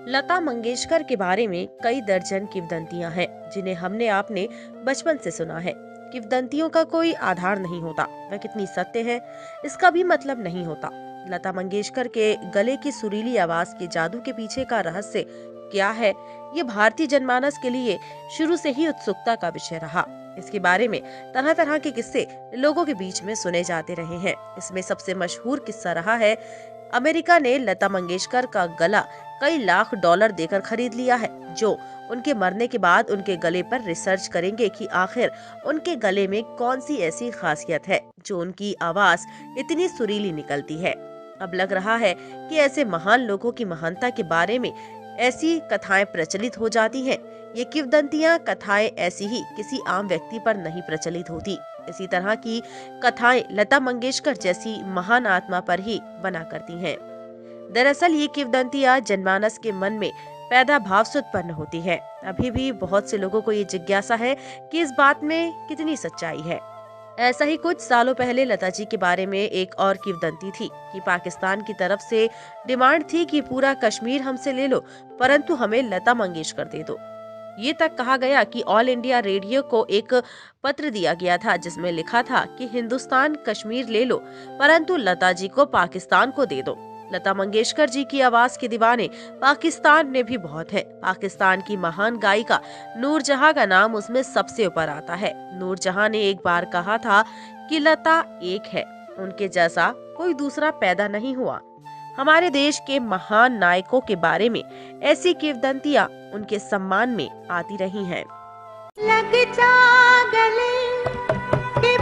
लता मंगेशकर के बारे में कई दर्जन किंवदंतियां हैं जिन्हें हमने आपने बचपन से सुना है। किंवदंतियों का कोई आधार नहीं होता, वह कितनी सत्य है इसका भी मतलब नहीं होता। लता मंगेशकर के गले की सुरीली आवाज के जादू के पीछे का रहस्य क्या है, ये भारतीय जनमानस के लिए शुरू से ही उत्सुकता का विषय रहा। इसके बारे में तरह तरह के किस्से लोगों के बीच में सुने जाते रहे हैं। इसमें सबसे मशहूर किस्सा रहा है, अमेरिका ने लता मंगेशकर का गला कई लाख डॉलर देकर खरीद लिया है, जो उनके मरने के बाद उनके गले पर रिसर्च करेंगे कि आखिर उनके गले में कौन सी ऐसी खासियत है जो उनकी आवाज इतनी सुरीली निकलती है। अब लग रहा है कि ऐसे महान लोगों की महानता के बारे में ऐसी कथाएं प्रचलित हो जाती हैं। ये किंवदंतियां कथाएं ऐसी ही किसी आम व्यक्ति पर नहीं प्रचलित होती। इसी तरह की कथाएं लता मंगेशकर जैसी महान आत्मा पर ही बना करती हैं। दरअसल ये किंवदंतियां जनमानस के मन में पैदा भाव से उत्पन्न होती है। अभी भी बहुत से लोगों को ये जिज्ञासा है कि इस बात में कितनी सच्चाई है। ऐसा ही कुछ सालों पहले लता जी के बारे में एक और किंवदंती थी कि पाकिस्तान की तरफ से डिमांड थी कि पूरा कश्मीर हमसे ले लो, परंतु हमें लता मंगेशकर दे दो। ये तक कहा गया कि ऑल इंडिया रेडियो को एक पत्र दिया गया था जिसमें लिखा था कि हिंदुस्तान कश्मीर ले लो, परंतु लता जी को पाकिस्तान को दे दो। लता मंगेशकर जी की आवाज के दीवाने पाकिस्तान में भी बहुत है। पाकिस्तान की महान गायिका नूरजहां का नाम उसमें सबसे ऊपर आता है। नूरजहां ने एक बार कहा था कि लता एक है, उनके जैसा कोई दूसरा पैदा नहीं हुआ। हमारे देश के महान नायकों के बारे में ऐसी किंवदंतियां उनके सम्मान में आती रही हैं। लग जा गले के